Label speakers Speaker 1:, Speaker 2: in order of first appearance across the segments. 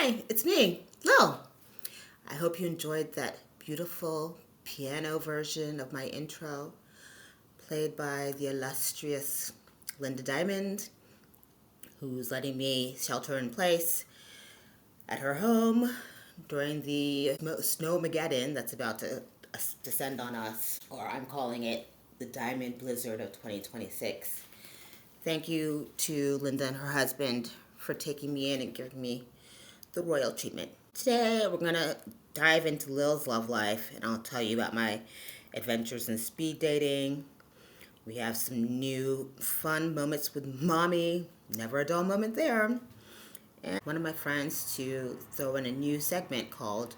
Speaker 1: Hi, it's me, Lil. I hope you enjoyed that beautiful piano version of my intro, played by the illustrious Linda Diamond, who's letting me shelter in place at her home during the snowmageddon that's about to descend on us, or I'm calling it the Diamond Blizzard of 2026. Thank you to Linda and her husband for taking me in and giving me the royal treatment. Today, we're going to dive into Lil's love life, and I'll tell you about my adventures in speed dating. We have some new fun moments with mommy, never a dull moment there. And one of my friends to throw in a new segment called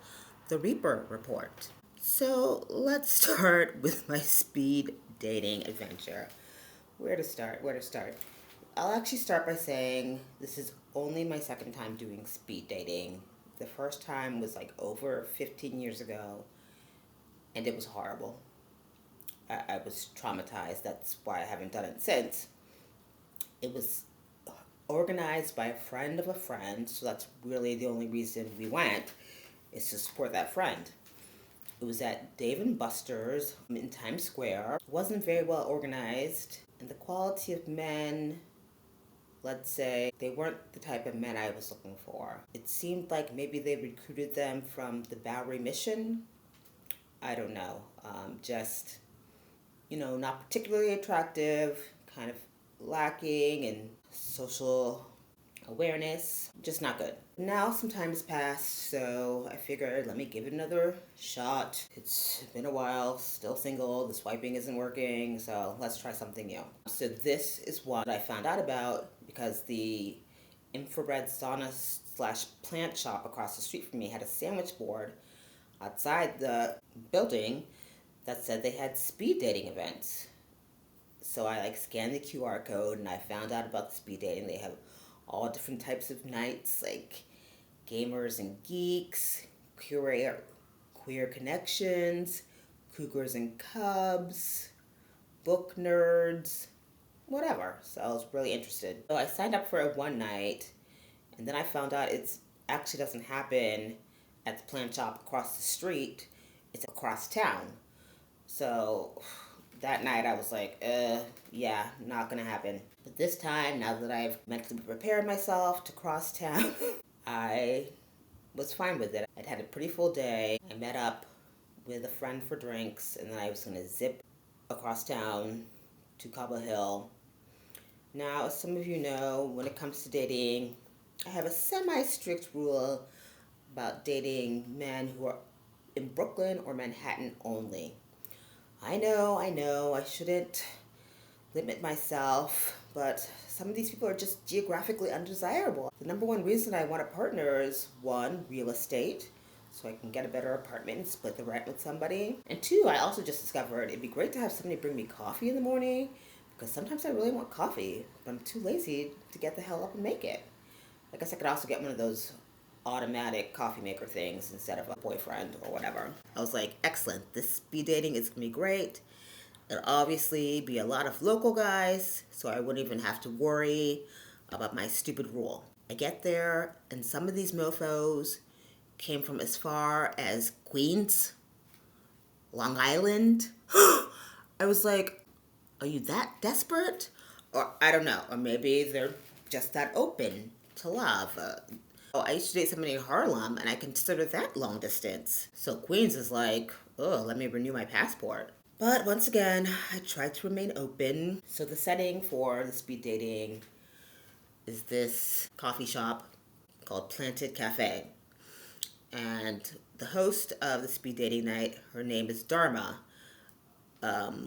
Speaker 1: the Reaper Report. So let's start with my speed dating adventure. Where to start? I'll actually start by saying this is only my second time doing speed dating. The first time was like over 15 years ago, and it was horrible. I was traumatized. That's why I haven't done it since. It was organized by a friend of a friend, so that's really the only reason we went, is to support that friend. It was at Dave and Buster's in Times Square. It wasn't very well organized, and the quality of men, let's say, they weren't the type of men I was looking for. It seemed like maybe they recruited them from the Bowery Mission. I don't know. Just, not particularly attractive, kind of lacking in social awareness, just not good. Now some time has passed, so I figured let me give it another shot. It's been a while, still single, the swiping isn't working, so let's try something new. So this is what I found out about because the infrared sauna slash plant shop across the street from me had a sandwich board outside the building that said they had speed dating events. So I scanned the QR code and I found out about the speed dating. They have all different types of nights, like gamers and geeks, queer connections, cougars and cubs, book nerds, whatever. So I was really interested. So I signed up for it one night, and then I found out it actually doesn't happen at the plant shop across the street. It's across town. So that night I was like, yeah, not gonna happen. But this time, now that I've mentally prepared myself to cross town, I was fine with it. I'd had a pretty full day. I met up with a friend for drinks, and then I was gonna zip across town to Cobble Hill. Now, as some of you know, when it comes to dating, I have a semi-strict rule about dating men who are in Brooklyn or Manhattan only. I know, I shouldn't limit myself, but some of these people are just geographically undesirable. The number one reason I want a partner is one, real estate, so I can get a better apartment and split the rent with somebody. And two, I also just discovered it'd be great to have somebody bring me coffee in the morning, because sometimes I really want coffee, but I'm too lazy to get the hell up and make it. I guess I could also get one of those automatic coffee maker things instead of a boyfriend or whatever. I was like, excellent, this speed dating is gonna be great. It'll obviously be a lot of local guys, so I wouldn't even have to worry about my stupid rule. I get there, and some of these mofos came from as far as Queens, Long Island. I was like, are you that desperate? Or I don't know, or maybe they're just that open to love. I used to date somebody in Harlem, and I consider that long distance. So Queens is like, oh, let me renew my passport. But once again, I tried to remain open. So the setting for the speed dating is this coffee shop called Planted Cafe. And the host of the speed dating night, her name is Dharma,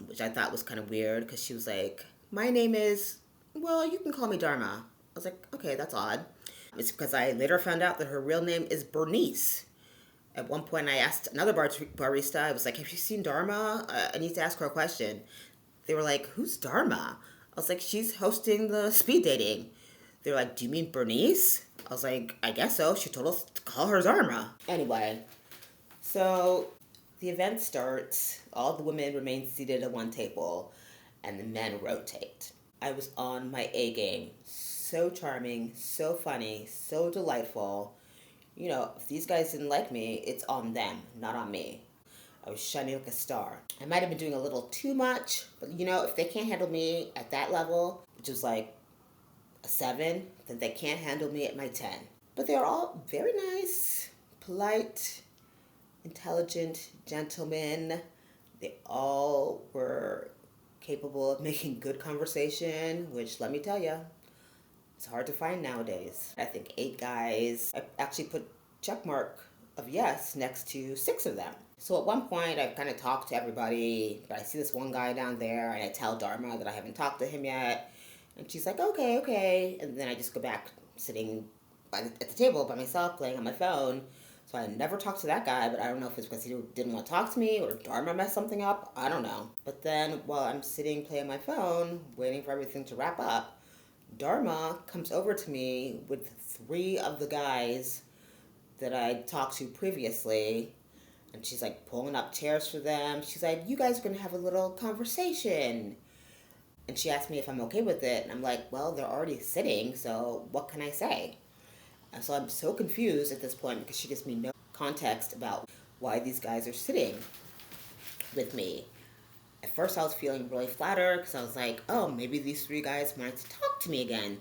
Speaker 1: which I thought was kind of weird because she was like, my name is, well, you can call me Dharma. I was like, okay, that's odd. It's because I later found out that her real name is Bernice. At one point, I asked another barista, I was like, have you seen Dharma? I need to ask her a question. They were like, who's Dharma? I was like, she's hosting the speed dating. They were like, do you mean Bernice? I was like, I guess so. She told us to call her Dharma. Anyway, so the event starts. All the women remain seated at one table, and the men rotate. I was on my A game. So charming, so funny, so delightful. if these guys didn't like me, it's on them, not on me. I was shining like a star. I might have been doing a little too much, but if they can't handle me at that level, which was like a 7, then they can't handle me at my 10. But they're all very nice, polite, intelligent gentlemen. They all were capable of making good conversation, which let me tell you, it's hard to find nowadays. I think 8 guys. I actually put check mark of yes next to 6 of them. So at one point, I've kind of talked to everybody, but I see this one guy down there, and I tell Dharma that I haven't talked to him yet. And she's like, okay, okay. And then I just go back sitting at the table by myself, playing on my phone. So I never talked to that guy, but I don't know if it's because he didn't want to talk to me or Dharma messed something up. I don't know. But then while I'm sitting playing my phone, waiting for everything to wrap up, Dharma comes over to me with 3 of the guys that I talked to previously, and she's like pulling up chairs for them. She's like, you guys are going to have a little conversation. And she asked me if I'm okay with it, and I'm like, well, they're already sitting, so what can I say? And so I'm so confused at this point because she gives me no context about why these guys are sitting with me. At first, I was feeling really flattered because I was like, oh, maybe these 3 guys wanted to talk to me again.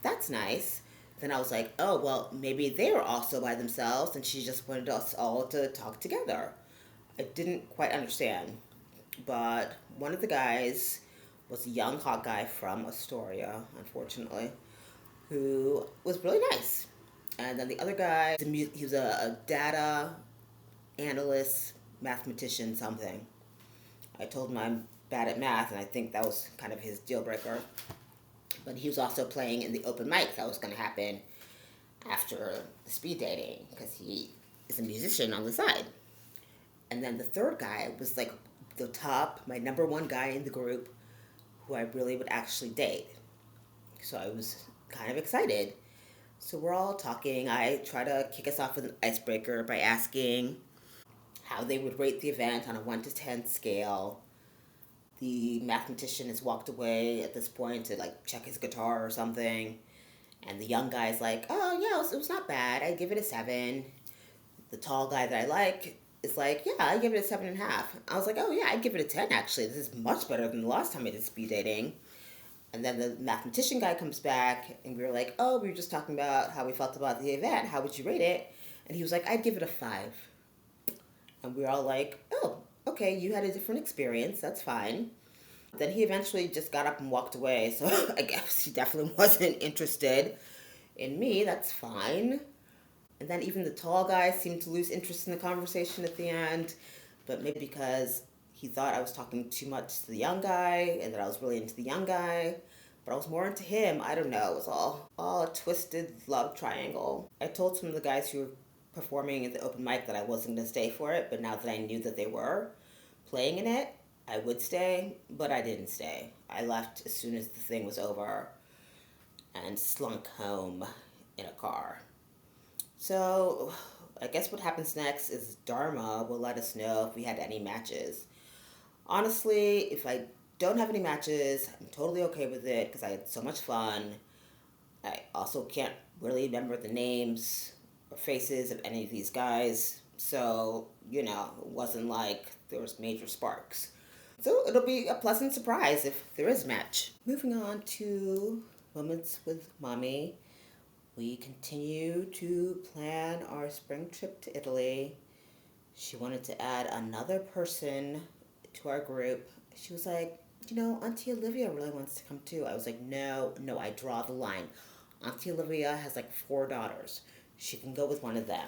Speaker 1: That's nice. Then I was like, oh, well, maybe they were also by themselves and she just wanted us all to talk together. I didn't quite understand. But one of the guys was a young, hot guy from Astoria, unfortunately, who was really nice. And then the other guy, he was a data analyst, mathematician, something. I told him I'm bad at math, and I think that was kind of his deal breaker. But he was also playing in the open mic that was going to happen after the speed dating because he is a musician on the side. And then the third guy was like the top, my number 1 guy in the group who I really would actually date. So I was kind of excited. So we're all talking. I try to kick us off with an icebreaker by asking how they would rate the event on a 1 to 10 scale. The mathematician has walked away at this point to like check his guitar or something. And the young guy's like, oh yeah, it was not bad. I give it a 7. The tall guy that I like is like, yeah, I give it a 7.5. I was like, oh yeah, I give it a 10 actually. This is much better than the last time I did speed dating. And then the mathematician guy comes back and we were like, oh, we were just talking about how we felt about the event. How would you rate it? And he was like, I'd give it a 5. And we were all like, oh, okay, you had a different experience. That's fine. Then he eventually just got up and walked away. So I guess he definitely wasn't interested in me. That's fine. And then even the tall guy seemed to lose interest in the conversation at the end. But maybe because he thought I was talking too much to the young guy and that I was really into the young guy. But I was more into him. I don't know. It was all a twisted love triangle. I told some of the guys who were performing at the open mic that I wasn't going to stay for it. But now that I knew that they were playing in it, I would stay, but I didn't stay. I left as soon as the thing was over and slunk home in a car. So I guess what happens next is Dharma will let us know if we had any matches. Honestly, if I don't have any matches, I'm totally okay with it because I had so much fun. I also can't really remember the names or faces of any of these guys. So, it wasn't like there was major sparks. So it'll be a pleasant surprise if there is a match. Moving on to Moments with Mommy. We continue to plan our spring trip to Italy. She wanted to add another person to our group. She was like, Auntie Olivia really wants to come too. I was like, no, I draw the line. Auntie Olivia has like 4 daughters. She can go with one of them.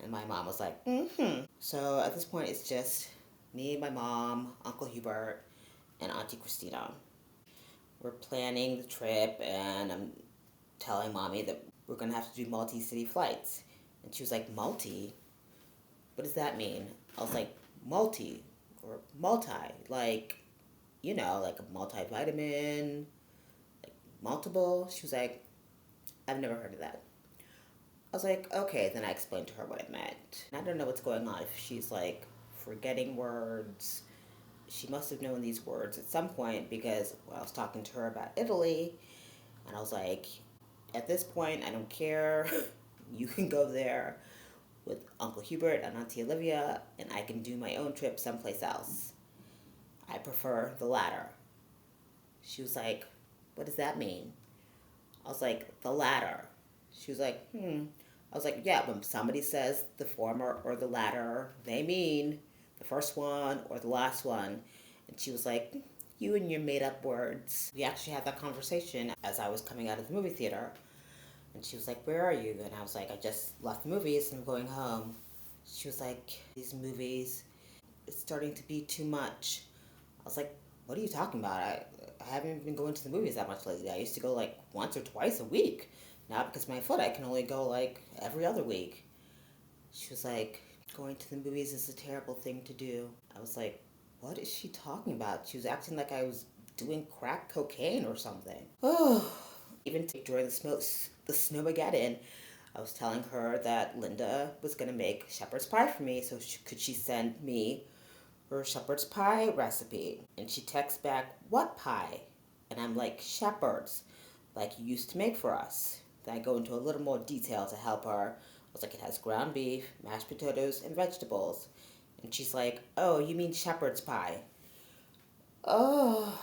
Speaker 1: And my mom was like, mm-hmm. So at this point, it's just me, my mom, Uncle Hubert, and Auntie Christina. We're planning the trip, and I'm telling Mommy that we're going to have to do multi-city flights. And she was like, multi? What does that mean? I was like, multi, or multi, like a multivitamin, like multiple. She was like, I've never heard of that. I was like, okay, then I explained to her what it meant. I don't know what's going on. If she's like forgetting words, she must have known these words at some point because I was talking to her about Italy, and I was like, at this point, I don't care You can go there with Uncle Hubert and Auntie Olivia, and I can do my own trip someplace else. I prefer the latter. She was like, what does that mean? I was like, the latter. She was like, I was like, yeah, when somebody says the former or the latter, they mean the first one or the last one. And she was like, you and your made up words. We actually had that conversation as I was coming out of the movie theater. And she was like, where are you? And I was like, I just left the movies and I'm going home. She was like, these movies, it's starting to be too much. I was like, what are you talking about? I haven't been going to the movies that much lately. I used to go like once or twice a week. Now because of my foot, I can only go like every other week. She was like, going to the movies is a terrible thing to do. I was like, what is she talking about? She was acting like I was doing crack cocaine or something. Oh, even during the Snowmageddon, I was telling her that Linda was gonna make shepherd's pie for me, so could she send me her shepherd's pie recipe? And she texts back, what pie? And I'm like, shepherd's, like you used to make for us. Then I go into a little more detail to help her. I was like, it has ground beef, mashed potatoes, and vegetables. And she's like, oh, you mean shepherd's pie? Oh.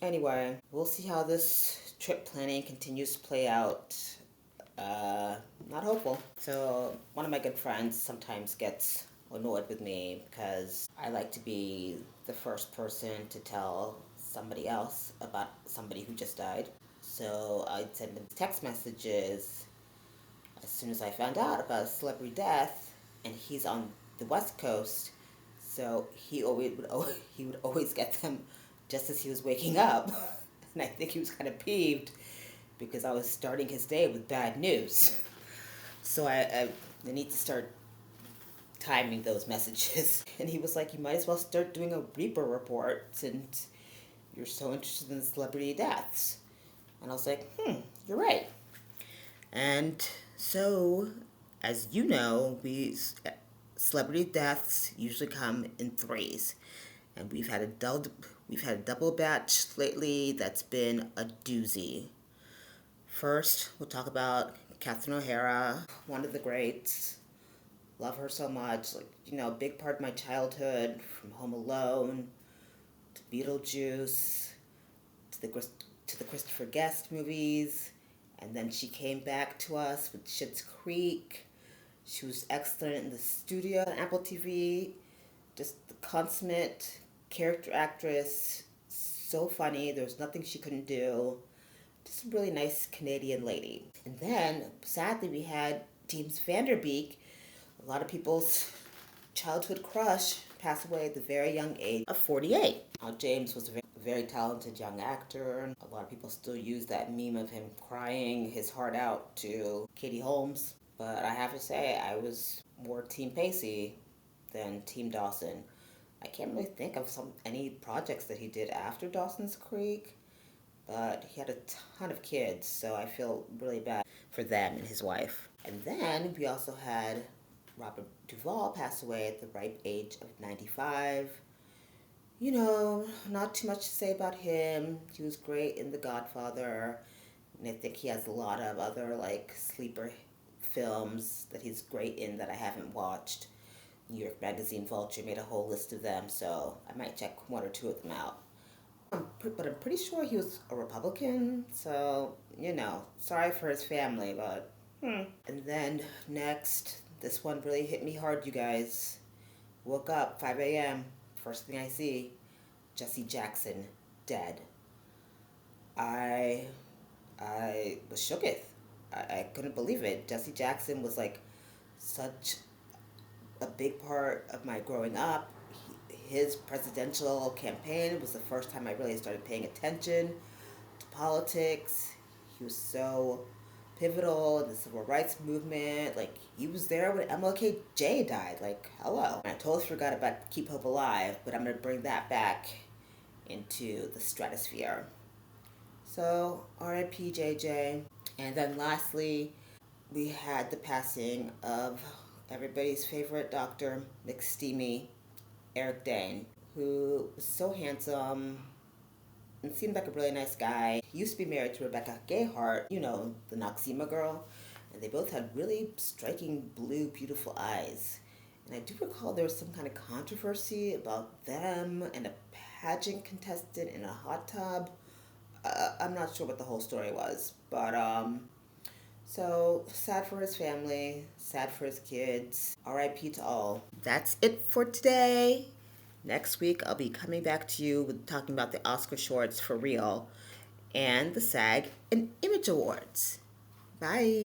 Speaker 1: Anyway, we'll see how this trip planning continues to play out. Not hopeful. So, one of my good friends sometimes gets annoyed with me because I like to be the first person to tell somebody else about somebody who just died. So, I'd send him text messages as soon as I found out about a celebrity death, and he's on the West Coast, so he would always get them just as he was waking up, and I think he was kind of peeved because I was starting his day with bad news. So I need to start timing those messages. And he was like, you might as well start doing a Reaper report since you're so interested in celebrity deaths. And I was like, you're right. And so, as you know, celebrity deaths usually come in threes, and we've had a double batch lately that's been a doozy. First, we'll talk about Catherine O'Hara, one of the greats. Love her so much. Like, big part of my childhood, from Home Alone to Beetlejuice to the Christopher Guest movies. And then she came back to us with Schitt's Creek. She was excellent in the studio on Apple TV. Just the consummate character actress. So funny. There was nothing she couldn't do. Just a really nice Canadian lady. And then, sadly, we had James Van Der Beek, a lot of people's childhood crush, pass away at the very young age of 48. James was a very talented young actor. A lot of people still use that meme of him crying his heart out to Katie Holmes. But I have to say, I was more Team Pacey than Team Dawson. I can't really think of any projects that he did after Dawson's Creek, but he had a ton of kids, so I feel really bad for them and his wife. And then we also had Robert Duvall pass away at the ripe age of 95. Not too much to say about him. He was great in The Godfather, and I think he has a lot of other sleeper films that he's great in that I haven't watched. New York Magazine Vulture made a whole list of them, so I might check one or two of them out. But I'm pretty sure he was a Republican, so, sorry for his family, but, And then next, this one really hit me hard, you guys. Woke up, 5 a.m., first thing I see, Jesse Jackson, dead. I was shooketh. I couldn't believe it. Jesse Jackson was such a big part of my growing up. His presidential campaign was the first time I really started paying attention to politics. He was so pivotal in the civil rights movement. He was there when MLK-J died. Hello. And I totally forgot about Keep Hope Alive, but I'm going to bring that back into the stratosphere. So, R.I.P. JJ. And then lastly, we had the passing of everybody's favorite doctor, McSteamy, Eric Dane, who was so handsome and seemed like a really nice guy. He used to be married to Rebecca Gayheart, the Noxzema girl. And they both had really striking blue, beautiful eyes. And I do recall there was some kind of controversy about them and a pageant contestant in a hot tub. I'm not sure what the whole story was, but so sad for his family, sad for his kids. R.I.P. to all. That's it for today. Next week, I'll be coming back to you with talking about the Oscar shorts for real and the SAG and Image Awards. Bye.